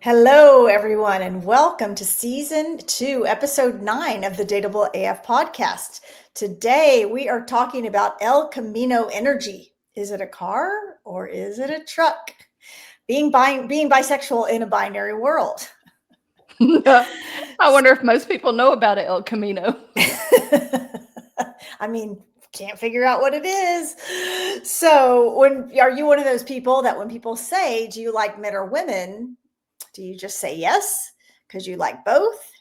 Hello, everyone, and welcome to Season 2, Episode 9 of the Dateable AF podcast. Today, we are talking about El Camino energy. Is it a car or is it a truck? Being bisexual in a binary world. I wonder if most people know about it, El Camino. I mean, can't figure out what it is. So, are you one of those people that when people say, do you like men or women? Do you just say yes because you like both?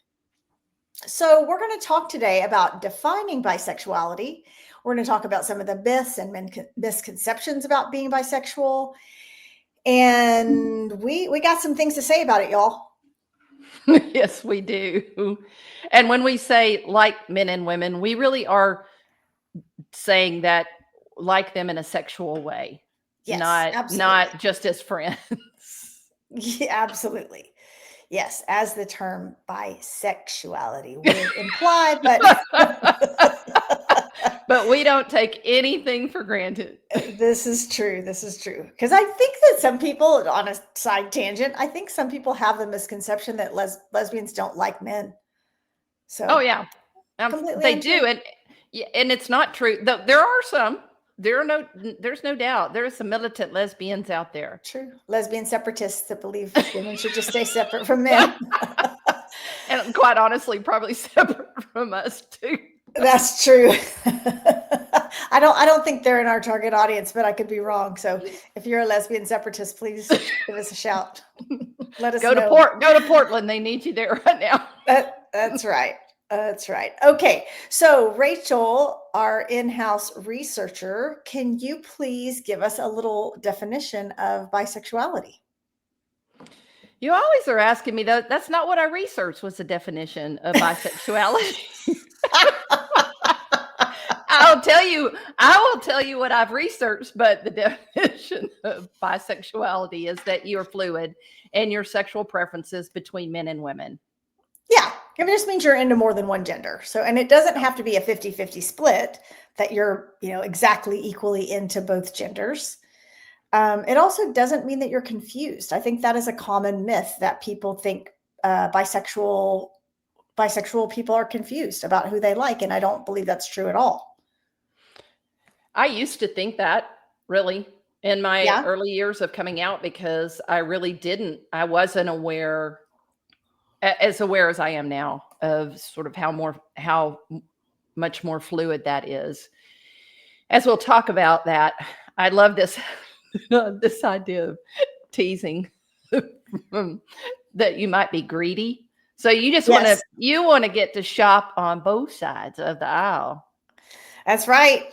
So we're going to talk today about defining bisexuality. We're going to talk about some of the myths and misconceptions about being bisexual. And we got some things to say about it, y'all. Yes, we do. And when we say like men and women, we really are saying that like them in a sexual way. Yes, not absolutely. just as friends. Yeah, absolutely. Yes, as the term bisexuality would imply, But we don't take anything for granted. This is true. This is true. Because I think that some people, on a side tangent, I think some people have the misconception that lesbians don't like men. So, Oh yeah, completely they untrue. do, and it's not true. There are some. There's no doubt. There are some militant lesbians out there. True. Lesbian separatists that believe women should just stay separate from men. And quite honestly, probably separate from us too. That's true. I don't think they're in our target audience, but I could be wrong. So if you're a lesbian separatist, please give us a shout. Let us know. Go to Portland. They need you there right now. That's right. That's right. Okay. So Rachel, our in-house researcher, can you please give us a little definition of bisexuality? You always are asking me that. That's not what I researched was the definition of bisexuality. I will tell you what I've researched, but the definition of bisexuality is that you're fluid in your sexual preferences between men and women. Yeah. It just means you're into more than one gender. So, and it doesn't have to be a 50-50 split that you're, exactly equally into both genders. It also doesn't mean that you're confused. I think that is a common myth that people think bisexual people are confused about who they like. And I don't believe that's true at all. I used to think that really in my early years of coming out because I wasn't as aware as I am now of sort of how much more fluid that is. As we'll talk about that, I love this this idea of teasing that you might be greedy. So you just want to get to shop on both sides of the aisle. That's right.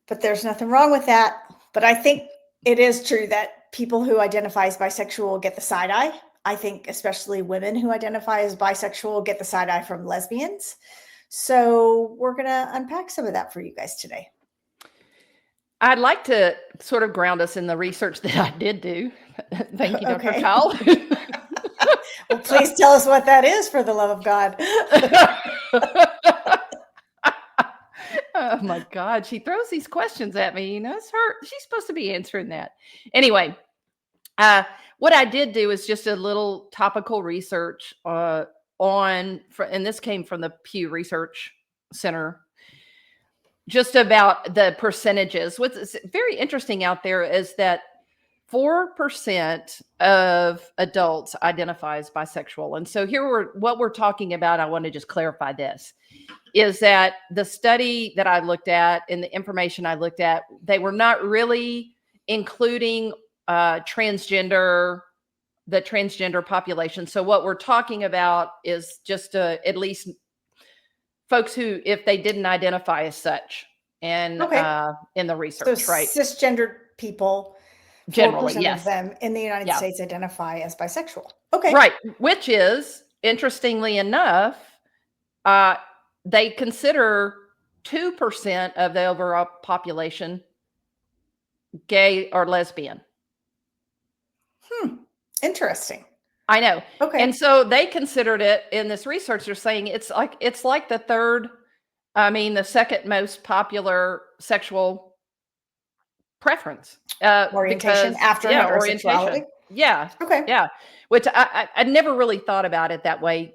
But there's nothing wrong with that. But I think it is true that people who identify as bisexual get the side eye. I think especially women who identify as bisexual get the side eye from lesbians. So we're going to unpack some of that for you guys today. I'd like to sort of ground us in the research that I did do. Thank you, Dr. Okay. Kyle. Well, please tell us what that is, for the love of God. Oh my God, she throws these questions at me. It's her. She's supposed to be answering that. Anyway, what I did do is just a little topical research and this came from the Pew Research Center, just about the percentages. What's very interesting out there is that 4% of adults identify as bisexual. And so what we're talking about, I want to just clarify this, is that the study that I looked at and the information I looked at, they were not really including the transgender population. So what we're talking about is just at least folks who, if they didn't identify as such, and in the research, so right? Cisgendered people, generally, 4% yes, of them in the United States identify as bisexual. Okay, right. Which is, interestingly enough, they consider 2% of the overall population gay or lesbian. Interesting. I know. Okay. And so they considered it in this research. They're saying it's like the second most popular sexual preference. Orientation after heterosexuality. Orientation. Yeah. Okay. Yeah. Which I never really thought about it that way.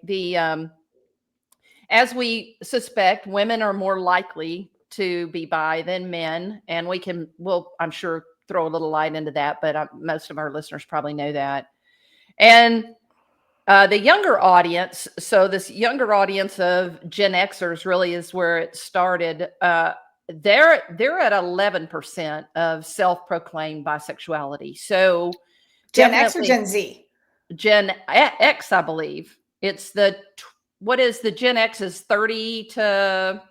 As we suspect, women are more likely to be bi than men, and we'll, I'm sure, throw a little light into that, but most of our listeners probably know that. And the younger audience, so this younger audience of Gen Xers really is where it started. They're at 11% of self-proclaimed bisexuality. So Gen X or definitely Gen Z? Gen X, I believe. It's what is the Gen X is 30 to.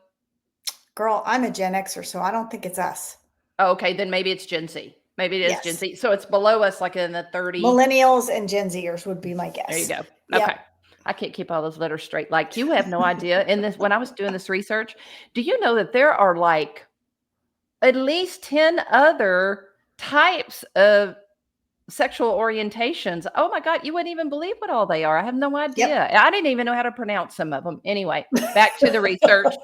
Girl, I'm a Gen Xer, so I don't think it's us. Okay, then maybe it's Gen Z. Maybe it is Gen Yes. Z. So it's below us, like in the 30. Millennials and Gen Zers would be my guess. There you go. Yep. Okay. I can't keep all those letters straight. Like, you have no idea. When I was doing this research, do you know that there are like at least 10 other types of sexual orientations? Oh my God, you wouldn't even believe what all they are. I have no idea. Yep. I didn't even know how to pronounce some of them. Anyway, back to the research.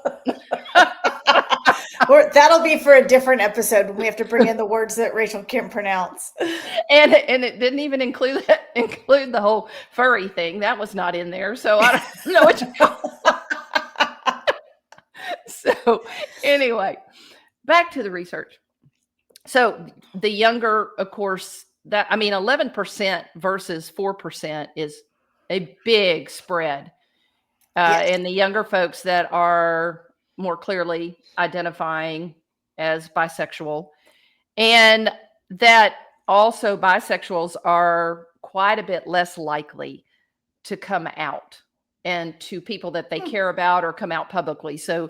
Or that'll be for a different episode when we have to bring in the words that Rachel can't pronounce. And it didn't even include the whole furry thing. That was not in there. So I don't know what So anyway, back to the research. So the younger, of course, 11% versus 4% is a big spread. Yes. And the younger folks that are more clearly identifying as bisexual, and that also bisexuals are quite a bit less likely to come out and to people that they care about or come out publicly. So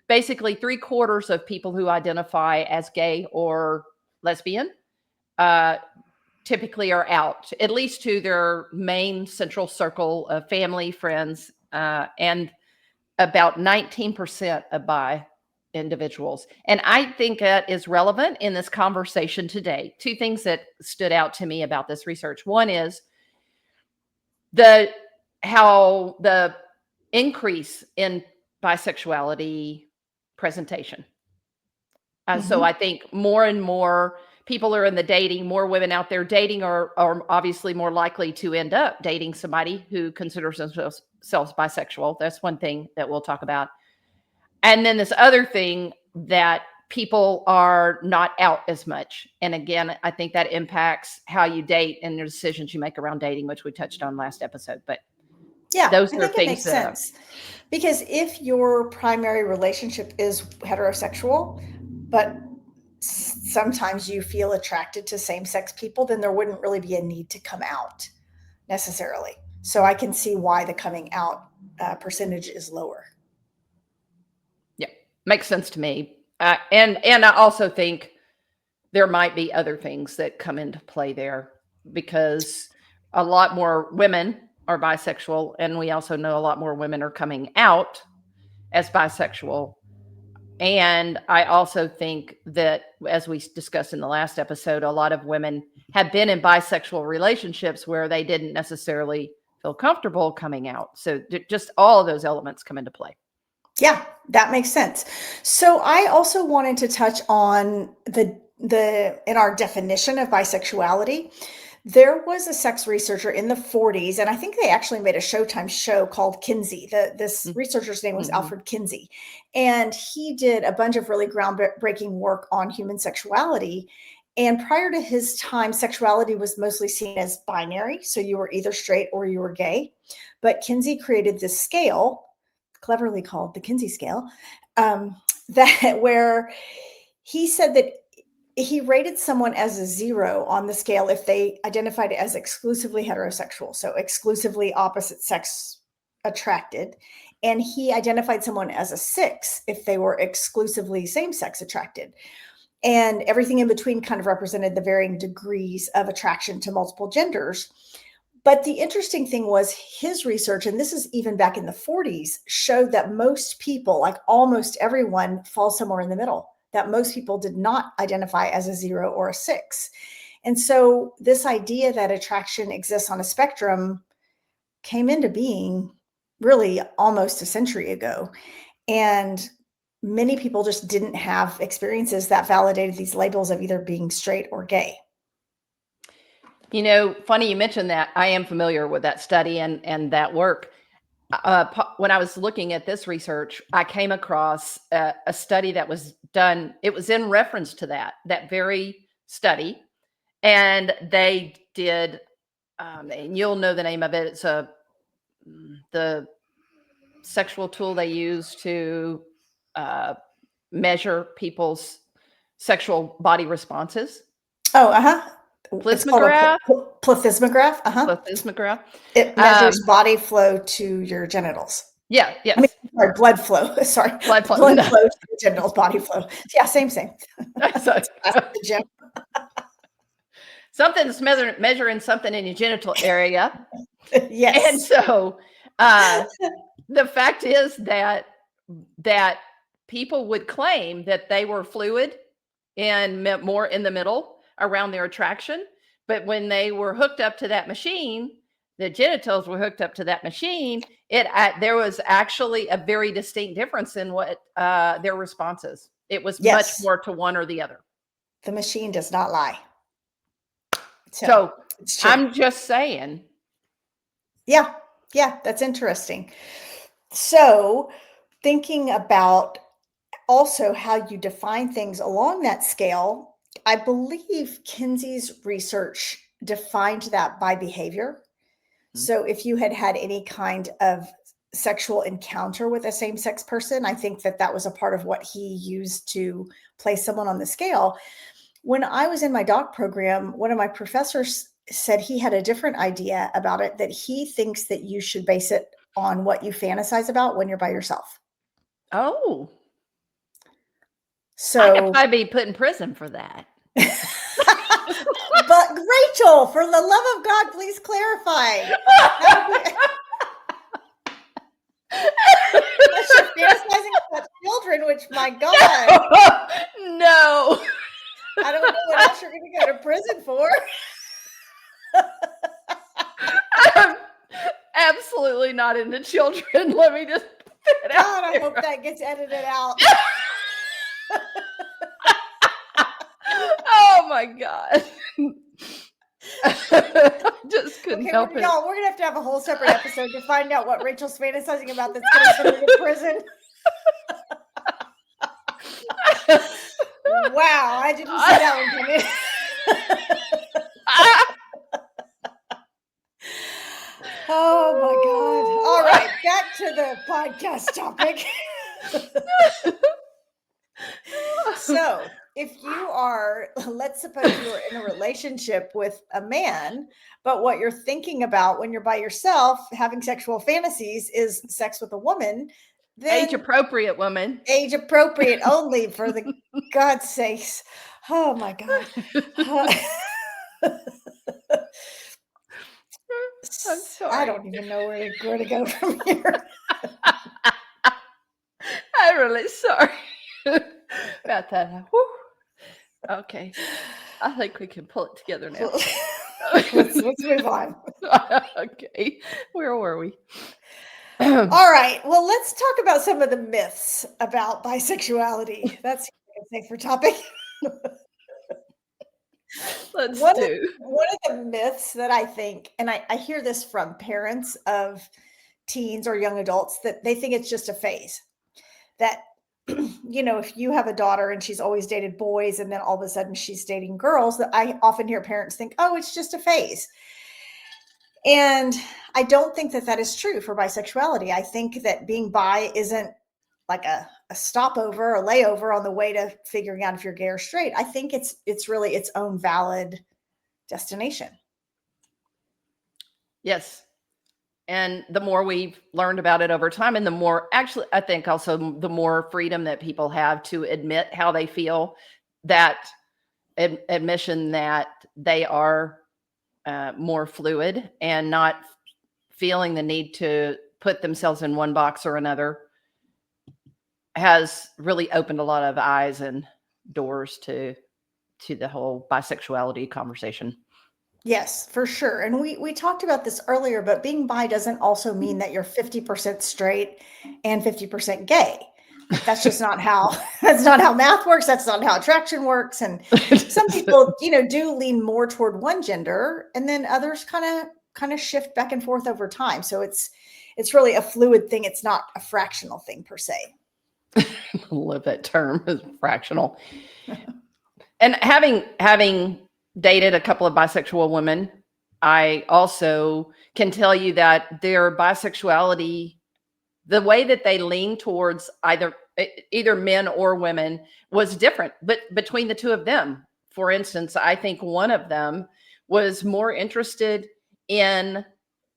basically 3/4 of people who identify as gay or lesbian typically are out, at least to their main central circle of family, friends, and about 19% of bi individuals. And I think that is relevant in this conversation today. Two things that stood out to me about this research. One is how the increase in bisexuality presentation. So I think more and more people are in the dating, more women out there dating are obviously more likely to end up dating somebody who considers themselves bisexual. That's one thing that we'll talk about. And then this other thing, that people are not out as much. And again, I think that impacts how you date and the decisions you make around dating, which we touched on last episode. But yeah, those I are think things it makes sense. Because if your primary relationship is heterosexual, but sometimes you feel attracted to same-sex people, then there wouldn't really be a need to come out necessarily. So I can see why the coming out percentage is lower. Yeah, makes sense to me. And I also think there might be other things that come into play there, because a lot more women are bisexual, and we also know a lot more women are coming out as bisexual. And I also think that, as we discussed in the last episode, a lot of women have been in bisexual relationships where they didn't necessarily feel comfortable coming out. So just all of those elements come into play. Yeah, that makes sense. So I also wanted to touch on the in our definition of bisexuality. There was a sex researcher in the 40s, and I think they actually made a Showtime show called Kinsey. This researcher's name was Alfred Kinsey, and he did a bunch of really groundbreaking work on human sexuality. And prior to his time, sexuality was mostly seen as binary, so you were either straight or you were gay. But Kinsey created this scale, cleverly called the Kinsey scale, that where he said that he rated someone as a 0 on the scale if they identified as exclusively heterosexual, so exclusively opposite sex attracted. And he identified someone as a 6 if they were exclusively same-sex attracted. And everything in between kind of represented the varying degrees of attraction to multiple genders. But the interesting thing was his research, and this is even back in the 40s, showed that most people, like almost everyone, falls somewhere in the middle, that most people did not identify as a 0 or a 6. And so this idea that attraction exists on a spectrum came into being really almost a century ago. And many people just didn't have experiences that validated these labels of either being straight or gay. Funny you mentioned that. I am familiar with that study and that work. When I was looking at this research, I came across a study that was done. It was in reference to that very study. And they did, and you'll know the name of it. It's the sexual tool they use to measure people's sexual body responses. Oh, it's called a Plethysmograph. plethysmograph. Plethysmograph. It measures body flow to your genitals. Yeah. Yes. I mean, sorry, blood flow. Sorry, Blood flow. Blood flow to your genitals, body flow. Yeah, same. So, the gym. Something's measuring something in your genital area. Yes. And so the fact is that people would claim that they were fluid and more in the middle around their attraction. But when they were hooked up to that machine, the genitals were hooked up to that machine, there was actually a very distinct difference in what their responses. It was much more to one or the other. The machine does not lie. So I'm just saying. Yeah, that's interesting. So thinking about also how you define things along that scale, I believe Kinsey's research defined that by behavior. Mm-hmm. So if you had any kind of sexual encounter with a same-sex person, I think that was a part of what he used to place someone on the scale. When I was in my doc program, one of my professors said he had a different idea about it, that he thinks that you should base it on what you fantasize about when you're by yourself. Oh. So I could probably be put in prison for that. But Rachel, for the love of God, please clarify. Unless you're fantasizing about children, which, my God. No. I don't know what else you're going to go to prison for. I'm absolutely not into children. Let me just put it out God, I hope that gets edited out. Oh my God. Just couldn't help it. Y'all, we're going to have a whole separate episode to find out what Rachel's fantasizing about that's going to send her to prison. Wow, I didn't see that one coming. Oh my God. All right, back to the podcast topic. So if you are, let's suppose you are in a relationship with a man, but what you're thinking about when you're by yourself having sexual fantasies is sex with a woman, then age appropriate woman. Age appropriate only, for the God's sakes. Oh my God. I'm sorry. I don't even know where to go from here. I'm really sorry about that. Whew. Okay. I think we can pull it together now. Let's move on. Okay. Where were we? All right. Well, let's talk about some of the myths about bisexuality. That's a safer topic. One of the myths that I think, and I hear this from parents of teens or young adults, that they think it's just a phase. That, if you have a daughter and she's always dated boys and then all of a sudden she's dating girls, that I often hear parents think, oh, it's just a phase. And I don't think that is true for bisexuality. I think that being bi isn't like a stopover or layover on the way to figuring out if you're gay or straight. I think it's really its own valid destination. Yes. And the more we've learned about it over time, and the more, actually, I think also the more freedom that people have to admit how they feel, that admission that they are more fluid and not feeling the need to put themselves in one box or another, has really opened a lot of eyes and doors to the whole bisexuality conversation. Yes, for sure. And we talked about this earlier, but being bi doesn't also mean that you're 50% straight and 50% gay. That's just not how that's not how math works. That's not how attraction works. And some people, do lean more toward one gender, and then others kind of shift back and forth over time. So it's really a fluid thing. It's not a fractional thing per se. I love that term, is fractional. And having dated a couple of bisexual women, I also can tell you that their bisexuality, the way that they lean towards either men or women, was different, but between the two of them. For instance, I think one of them was more interested in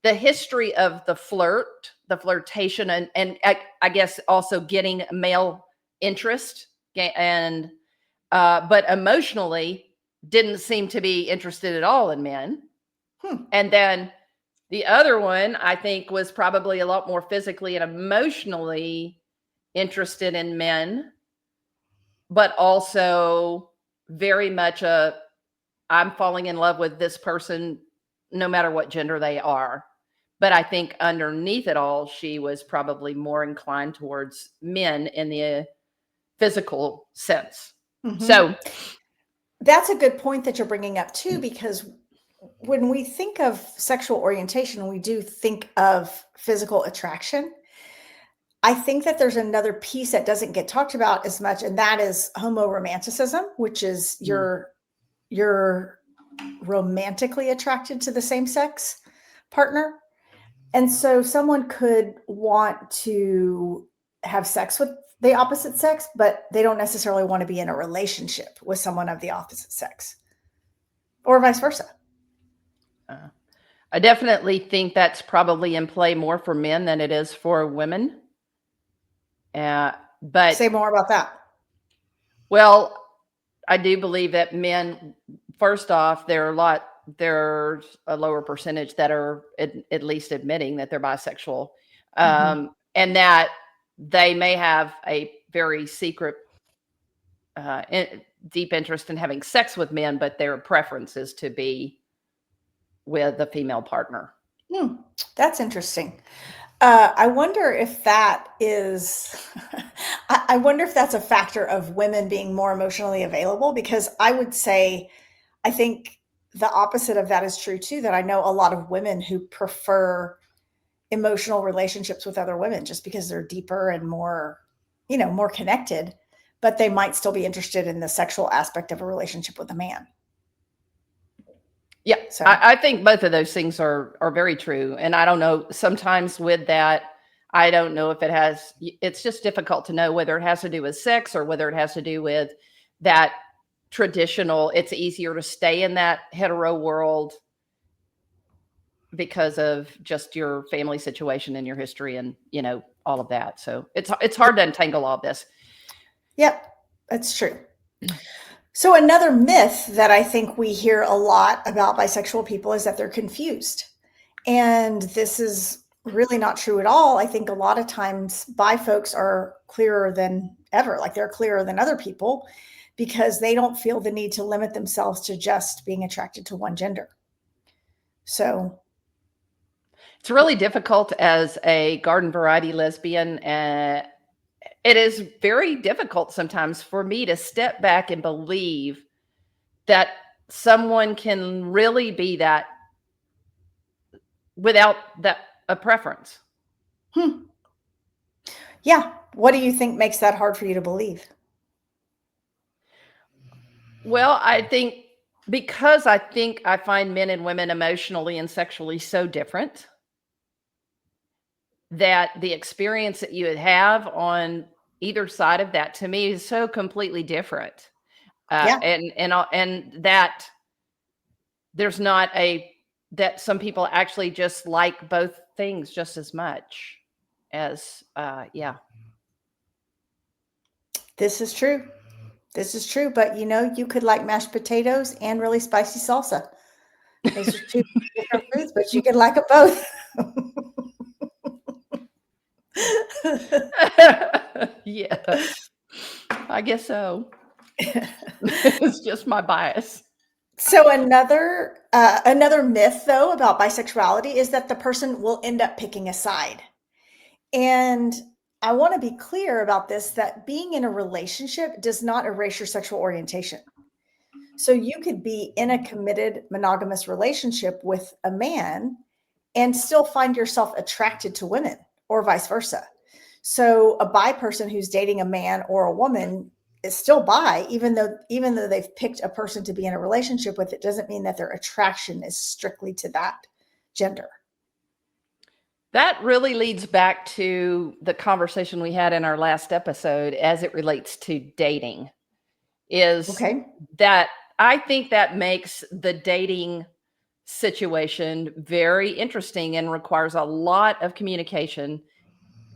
the history of the flirtation, and I guess also getting male interest, and but emotionally didn't seem to be interested at all in men. And then the other one, I think, was probably a lot more physically and emotionally interested in men, but also very much I'm falling in love with this person no matter what gender they are. But I think underneath it all, she was probably more inclined towards men in the physical sense. So that's a good point that you're bringing up too, because when we think of sexual orientation, we do think of physical attraction. I think that there's another piece that doesn't get talked about as much, and that is homoromanticism, which is you're romantically attracted to the same sex partner. And so someone could want to have sex with the opposite sex, but they don't necessarily want to be in a relationship with someone of the opposite sex, or vice versa. I definitely think that's probably in play more for men than it is for women. But say more about that. Well, I do believe that men, first off, there's a lower percentage that are at least admitting that they're bisexual, and that they may have a very secret, deep interest in having sex with men, but their preference is to be with a female partner. That's interesting. I wonder if that is, I wonder if that's a factor of women being more emotionally available, because I would say, I think the opposite of that is true too, that I know a lot of women who prefer emotional relationships with other women just because they're deeper and more, more connected, but they might still be interested in the sexual aspect of a relationship with a man. Yeah, so I think both of those things are very true. And I don't know, sometimes with that, I don't know if it's just difficult to know whether it has to do with sex or whether it has to do with that traditional, it's easier to stay in that hetero world because of just your family situation and your history and, all of that. So it's hard to untangle all this. Yep, that's true. So another myth that I think we hear a lot about bisexual people is that they're confused. And this is really not true at all. I think a lot of times bi folks are clearer than ever, like they're clearer than other people, because they don't feel the need to limit themselves to just being attracted to one gender. So it's really difficult as a garden variety lesbian. It is very difficult sometimes for me to step back and believe that someone can really be that without a preference. Yeah. What do you think makes that hard for you to believe? Well, I think because I find men and women emotionally and sexually so different, that the experience that you would have on either side of that, to me, is so completely different. And that there's not that some people actually just like both things just as much as, This is true. This is true. But you could like mashed potatoes and really spicy salsa. Those are two different foods, but you can like them both. Yeah, I guess so. It's just my bias. So another myth, though, about bisexuality is that the person will end up picking a side. And I want to be clear about this, that being in a relationship does not erase your sexual orientation. So you could be in a committed monogamous relationship with a man and still find yourself attracted to women or vice versa. So a bi person who's dating a man or a woman is still bi, even though they've picked a person to be in a relationship with. It doesn't mean that their attraction is strictly to that gender. That really leads back to the conversation we had in our last episode as it relates to dating, is Okay. that I think that makes the dating situation very interesting and requires a lot of communication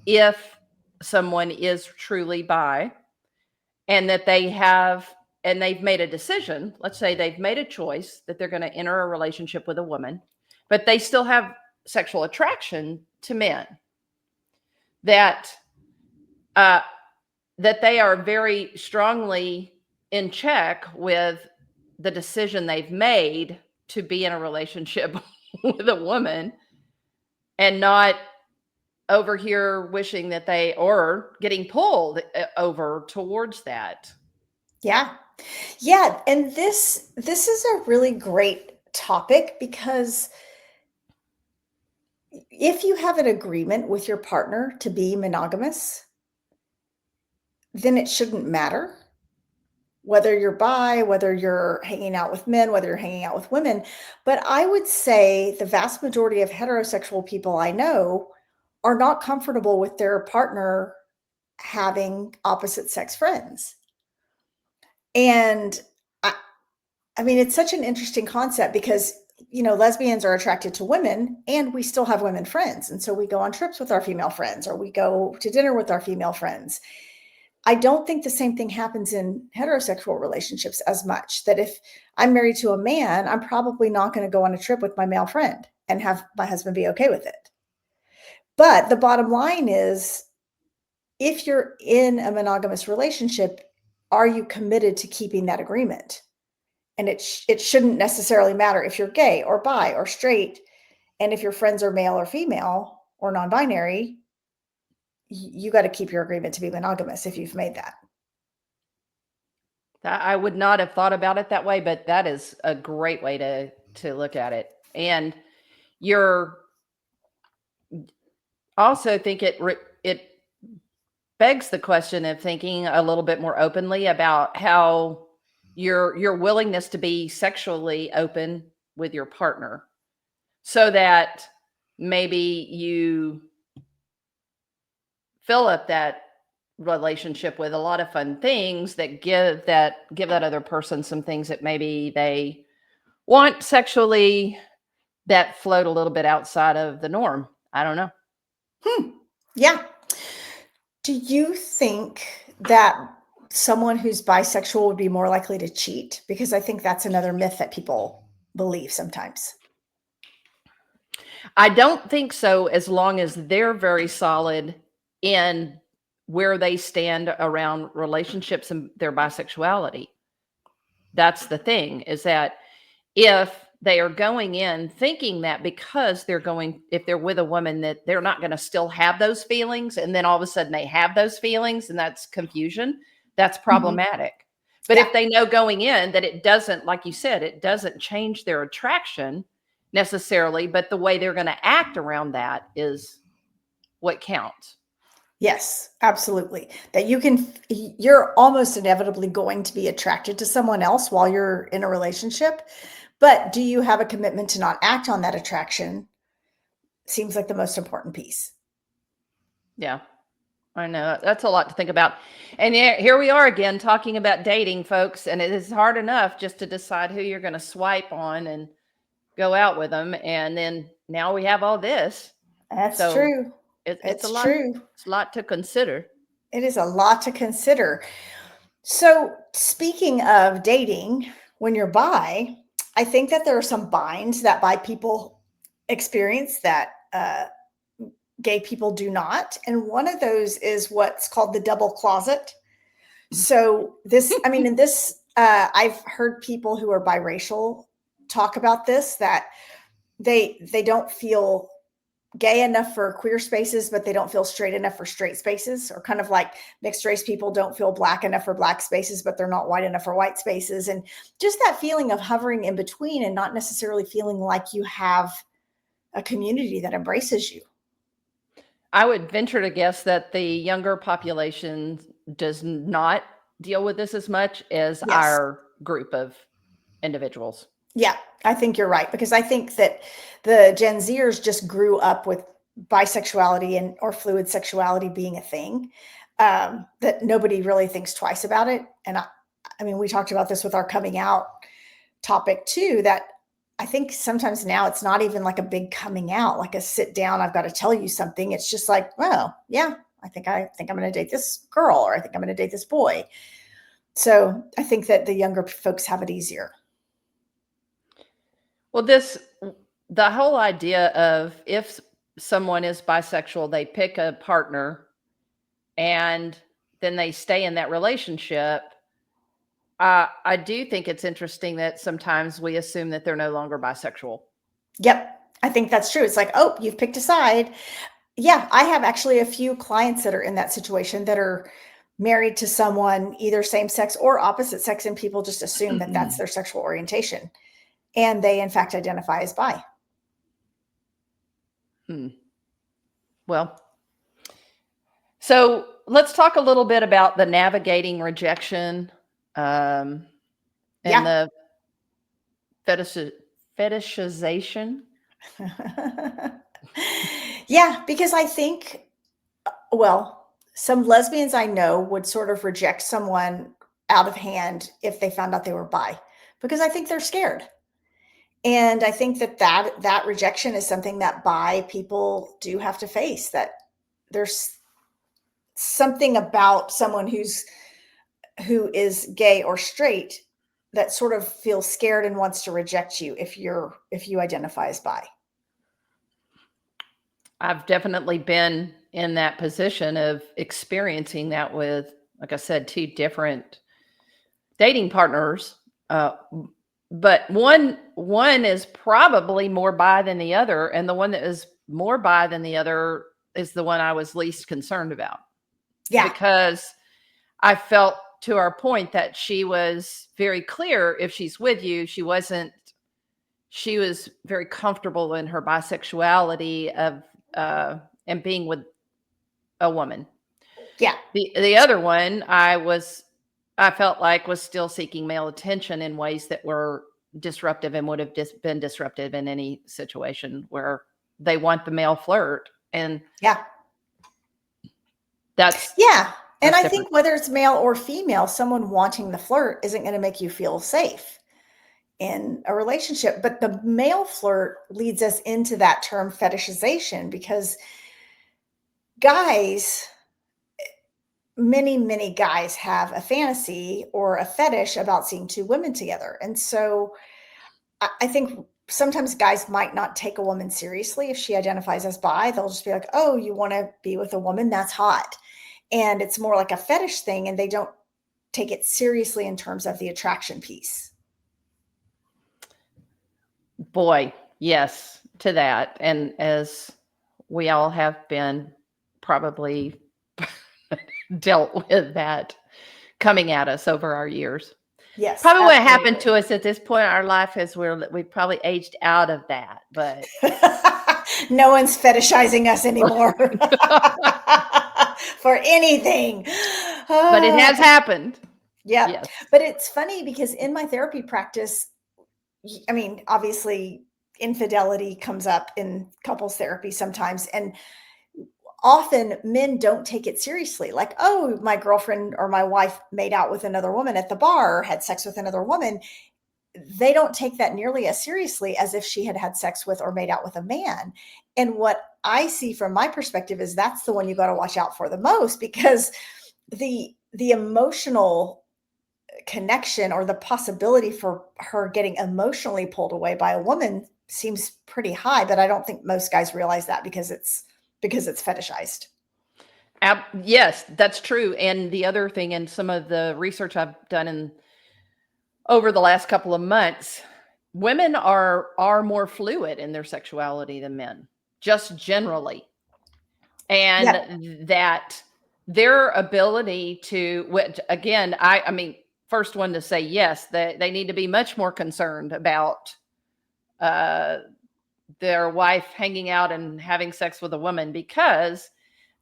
if someone is truly bi and that they've made a decision. Let's say they've made a choice that they're going to enter a relationship with a woman, but they still have sexual attraction to men, that they are very strongly in check with the decision they've made to be in a relationship with a woman, and not over here wishing that they, or getting pulled over towards that. Yeah. Yeah. And this is a really great topic, because if you have an agreement with your partner to be monogamous, then it shouldn't matter whether you're bi, whether you're hanging out with men, whether you're hanging out with women. But I would say the vast majority of heterosexual people I know are not comfortable with their partner having opposite sex friends. And I mean, it's such an interesting concept, because, lesbians are attracted to women and we still have women friends. And so we go on trips with our female friends, or we go to dinner with our female friends. I don't think the same thing happens in heterosexual relationships as much, that if I'm married to a man, I'm probably not going to go on a trip with my male friend and have my husband be okay with it. But the bottom line is, if you're in a monogamous relationship, are you committed to keeping that agreement? And it shouldn't necessarily matter if you're gay or bi or straight. And if your friends are male or female or non-binary, you got to keep your agreement to be monogamous if you've made that. I would not have thought about it that way, but that is a great way to look at it. And you're also think it begs the question of thinking a little bit more openly about how your willingness to be sexually open with your partner, so that maybe you fill up that relationship with a lot of fun things that give that other person some things that maybe they want sexually, that float a little bit outside of the norm. I don't know. Yeah. Do you think that someone who's bisexual would be more likely to cheat? Because I think that's another myth that people believe sometimes. I don't think so, as long as they're very solid in where they stand around relationships and their bisexuality. That's the thing, is that if they are going in thinking that because if they're with a woman, that they're not going to still have those feelings, and then all of a sudden they have those feelings, and that's confusion, that's problematic. But if they know going in that it doesn't, like you said, it doesn't change their attraction necessarily, but the way they're going to act around that is what counts. Yes, absolutely. That you're almost inevitably going to be attracted to someone else while you're in a relationship. But do you have a commitment to not act on that attraction? Seems like the most important piece. Yeah, I know. That's a lot to think about. And here we are again talking about dating, folks. And it is hard enough just to decide who you're going to swipe on and go out with them. And then now we have all this. That's true. It's a lot. It's a lot to consider. It is a lot to consider. So speaking of dating, when you're bi, I think that there are some binds that bi people experience that gay people do not. And one of those is what's called the double closet. So I've heard people who are biracial talk about this, that they don't feel gay enough for queer spaces, but they don't feel straight enough for straight spaces, or kind of like mixed race people don't feel black enough for black spaces, but they're not white enough for white spaces. And just that feeling of hovering in between and not necessarily feeling like you have a community that embraces you. I would venture to guess that the younger population does not deal with this as much as Yes. our group of individuals. Yeah, I think you're right, because I think that the Gen Zers just grew up with bisexuality and or fluid sexuality being a thing, that nobody really thinks twice about it. And I mean, we talked about this with our coming out topic too, that I think sometimes now it's not even like a big coming out, like a sit down, I've got to tell you something. It's just like, well, yeah, I think I'm going to date this girl, or I think I'm going to date this boy. So I think that the younger folks have it easier. Well, the whole idea of if someone is bisexual, they pick a partner and then they stay in that relationship. I do think it's interesting that sometimes we assume that they're no longer bisexual. Yep. I think that's true. It's like, oh, you've picked a side. Yeah. I have actually a few clients that are in that situation, that are married to someone either same sex or opposite sex, and people just assume that that's their sexual orientation. And they, in fact, identify as bi. Well, so let's talk a little bit about the navigating rejection, and the fetishization. Yeah, because I think, well, some lesbians I know would sort of reject someone out of hand if they found out they were bi, because I think they're scared. And I think that rejection is something that bi people do have to face, that there's something about someone who is gay or straight that sort of feels scared and wants to reject you if you identify as bi. I've definitely been in that position of experiencing that with, like I said, 2 different dating partners. But one is probably more bi than the other, and the one that is more bi than the other is the one I was least concerned about. Yeah. Because I felt, to our point, that she was very clear if she's with you, she was very comfortable in her bisexuality of and being with a woman. Yeah. The other one I felt like was still seeking male attention in ways that were disruptive and would have been disruptive in any situation where they want the male flirt. And yeah. That's And I different. think whether it's male or female, someone wanting the flirt isn't going to make you feel safe in a relationship. But the male flirt leads us into that term fetishization, because guys, many guys have a fantasy or a fetish about seeing 2 women together. And so I think sometimes guys might not take a woman seriously if she identifies as bi. They'll just be like, oh, you want to be with a woman? That's hot. And it's more like a fetish thing, and they don't take it seriously in terms of the attraction piece. Boy, yes, to that. And as we all have been probably dealt with that coming at us over our years. Yes. Probably what happened to us at this point in our life is we probably aged out of that, but no one's fetishizing us anymore for anything. But it has happened. Yeah. Yes. But it's funny because in my therapy practice, I mean, obviously infidelity comes up in couples therapy sometimes, and often men don't take it seriously. Like, oh, my girlfriend or my wife made out with another woman at the bar, or had sex with another woman. They don't take that nearly as seriously as if she had had sex with or made out with a man. And what I see from my perspective is that's the one you got to watch out for the most, because the emotional connection, or the possibility for her getting emotionally pulled away by a woman, seems pretty high. But I don't think most guys realize that because it's fetishized. Yes, that's true. And the other thing, and some of the research I've done over the last couple of months, women are more fluid in their sexuality than men. just generally. And that their ability to, which again, I mean, first one to say yes, they need to be much more concerned about their wife hanging out and having sex with a woman, because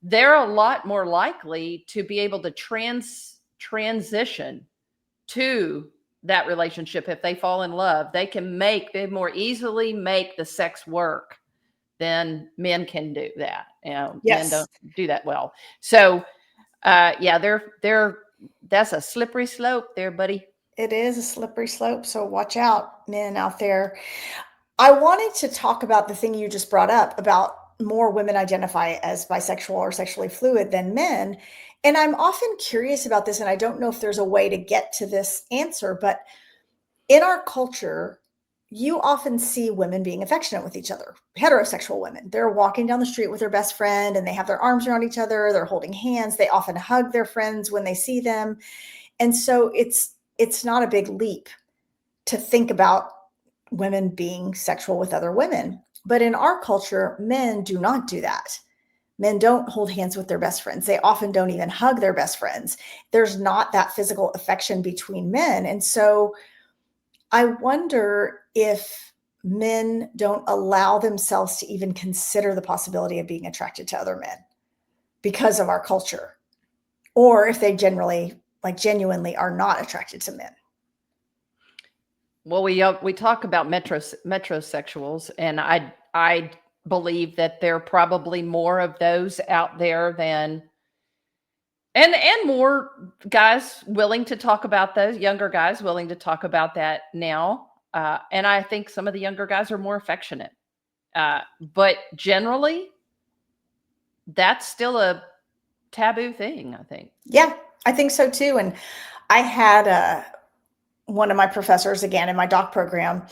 they're a lot more likely to be able to transition to that relationship. If they fall in love, they more easily make the sex work than men can do that. Men don't do that well. So yeah, that's a slippery slope there, buddy. It is a slippery slope. So watch out, men out there. I wanted to talk about the thing you just brought up about more women identify as bisexual or sexually fluid than men. And I'm often curious about this, and I don't know if there's a way to get to this answer, but in our culture, you often see women being affectionate with each other, heterosexual women. They're walking down the street with their best friend and they have their arms around each other. They're holding hands. They often hug their friends when they see them. And so it's not a big leap to think about women being sexual with other women. But in our culture, men do not do that. Men don't hold hands with their best friends. They often don't even hug their best friends. There's not that physical affection between men. And so I wonder if men don't allow themselves to even consider the possibility of being attracted to other men because of our culture, or if they genuinely are not attracted to men. Well, we talk about metrosexuals, and I believe that there are probably more of those out there than, and more guys willing to talk about those, younger guys willing to talk about that now. And I think some of the younger guys are more affectionate. But generally, that's still a taboo thing, I think. Yeah, I think so too. And I had one of my professors, again, in my doc program,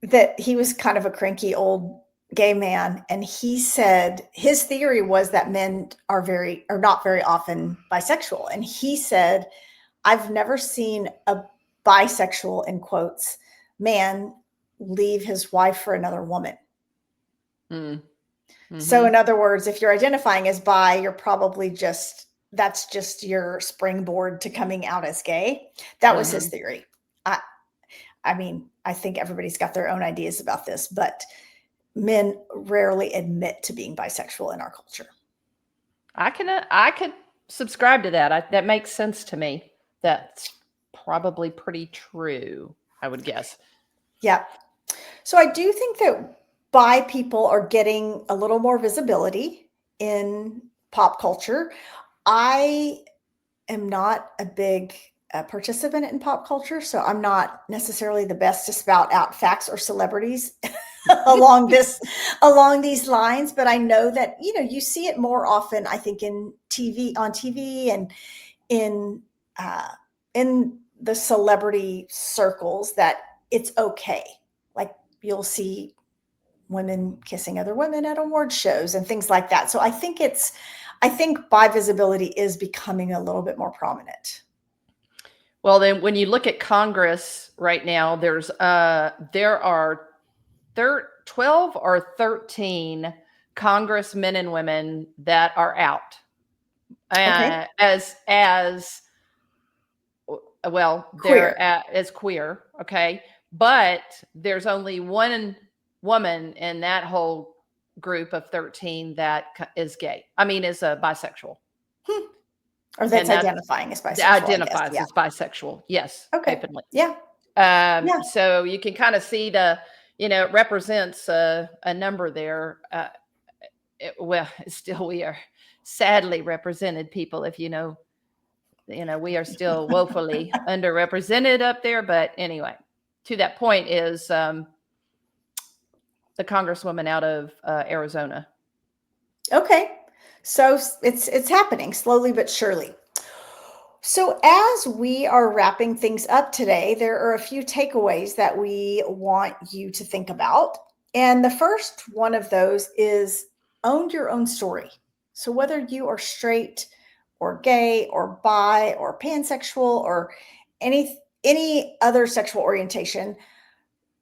that he was kind of a cranky old gay man. And he said his theory was that men are not very often bisexual. And he said, I've never seen a bisexual, in quotes, man leave his wife for another woman. Mm-hmm. So in other words, if you're identifying as bi, you're probably that's just your springboard to coming out as gay. That was his theory. I mean, I think everybody's got their own ideas about this, but men rarely admit to being bisexual in our culture. I could subscribe to that. That makes sense to me. That's probably pretty true, I would guess. Yeah. So I do think that bi people are getting a little more visibility in pop culture. I am not a big participant in pop culture, so I'm not necessarily the best to spout out facts or celebrities along these lines. But I know that you see it more often, I think, on TV, and in the celebrity circles, that it's okay. Like you'll see women kissing other women at award shows and things like that. So I think bi visibility is becoming a little bit more prominent. Well, then when you look at Congress right now, there are 12 or 13 congressmen and women that are out. Okay. As well, Queer. as queer. Okay. But there's only one woman in that whole group of 13 that is gay. I mean, is a bisexual. Or that's identifying as bisexual. Identifies as bisexual. Yes. Okay. Openly. Yeah. So you can kind of see it represents a number there. Still we are sadly represented people, if we are still woefully underrepresented up there. But anyway, to that point is the congresswoman out of Arizona. Okay. So it's happening slowly but surely. So as we are wrapping things up today, there are a few takeaways that we want you to think about. And the first one of those is own your own story. So whether you are straight or gay or bi or pansexual or any other sexual orientation,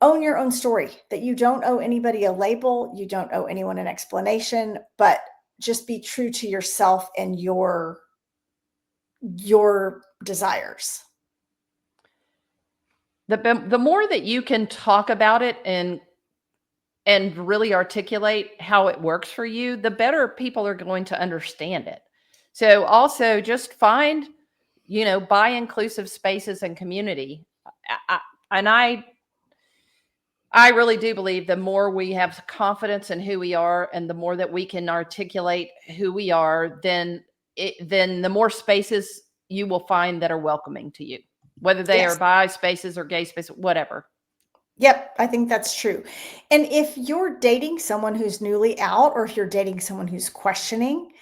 own your own story, that you don't owe anybody a label, you don't owe anyone an explanation, but just be true to yourself and your desires. The more that you can talk about it and really articulate how it works for you, the better people are going to understand it. So also just find, buy inclusive spaces and community. And I really do believe the more we have confidence in who we are and the more that we can articulate who we are, then the more spaces you will find that are welcoming to you, whether they Yes. are bi spaces or gay spaces, whatever. Yep, I think that's true. And if you're dating someone who's newly out, or if you're dating someone who's questioning,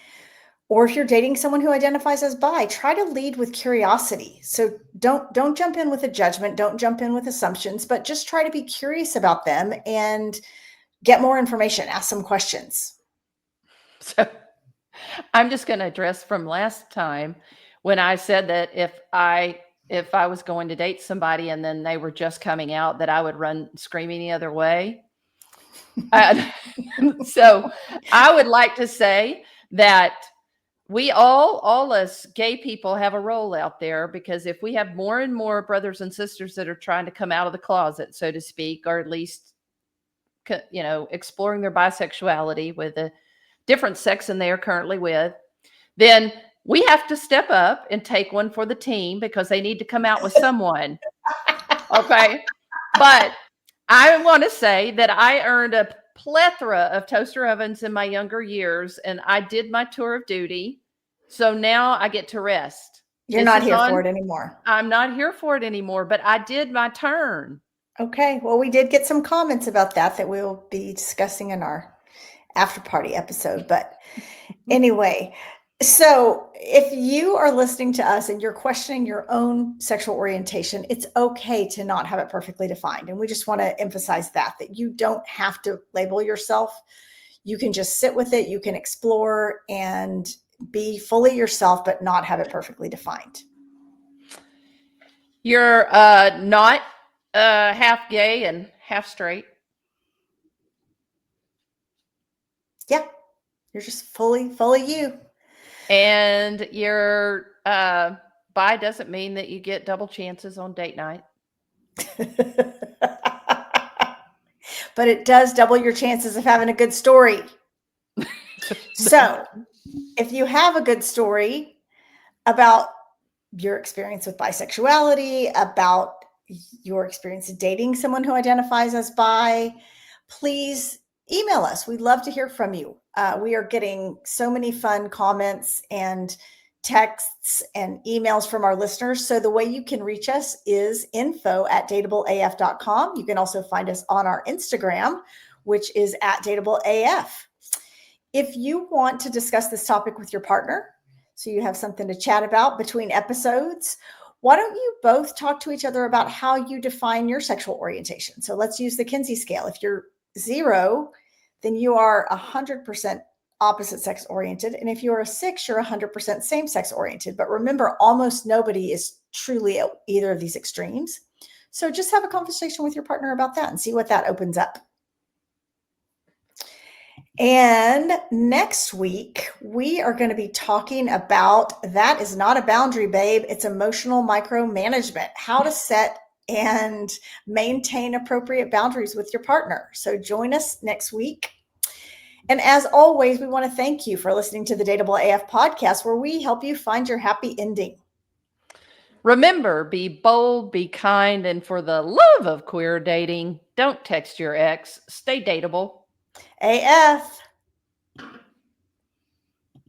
or if you're dating someone who identifies as bi, try to lead with curiosity. So don't jump in with a judgment, don't jump in with assumptions, but just try to be curious about them and get more information, ask some questions. So I'm just going to address from last time when I said that if I was going to date somebody and then they were just coming out, that I would run screaming the other way. So I would like to say that we all us gay people have a role out there, because if we have more and more brothers and sisters that are trying to come out of the closet, so to speak, or at least, exploring their bisexuality with a different sex than they are currently with, then we have to step up and take one for the team, because they need to come out with someone. Okay. But I want to say that I earned a plethora of toaster ovens in my younger years, and I did my tour of duty. So now I get to rest. You're not here for it anymore. I'm not here for it anymore, but I did my turn. Okay. Well, we did get some comments about that we'll be discussing in our after party episode. But anyway, so if you are listening to us and you're questioning your own sexual orientation, it's okay to not have it perfectly defined. And we just want to emphasize that you don't have to label yourself. You can just sit with it. You can explore and be fully yourself, but not have it perfectly defined. You're not half gay and half straight. Yeah. You're just fully you. And your bi doesn't mean that you get double chances on date night. But it does double your chances of having a good story. So if you have a good story about your experience with bisexuality, about your experience dating someone who identifies as bi, please email us. We'd love to hear from you. We are getting so many fun comments and texts and emails from our listeners. So the way you can reach us is info@dateableaf.com. You can also find us on our Instagram, which is @dateableaf. If you want to discuss this topic with your partner, so you have something to chat about between episodes, why don't you both talk to each other about how you define your sexual orientation? So let's use the Kinsey scale. If you're 0, then you are 100% opposite sex oriented. And if you're a 6, you're 100% same sex oriented. But remember, almost nobody is truly at either of these extremes. So just have a conversation with your partner about that and see what that opens up. And next week, we are going to be talking about that is not a boundary, babe. It's emotional micromanagement, how to set and maintain appropriate boundaries with your partner. So join us next week. And as always, we want to thank you for listening to the Dateable AF podcast, where we help you find your happy ending. Remember, be bold, be kind, and for the love of queer dating, don't text your ex. Stay dateable. AF.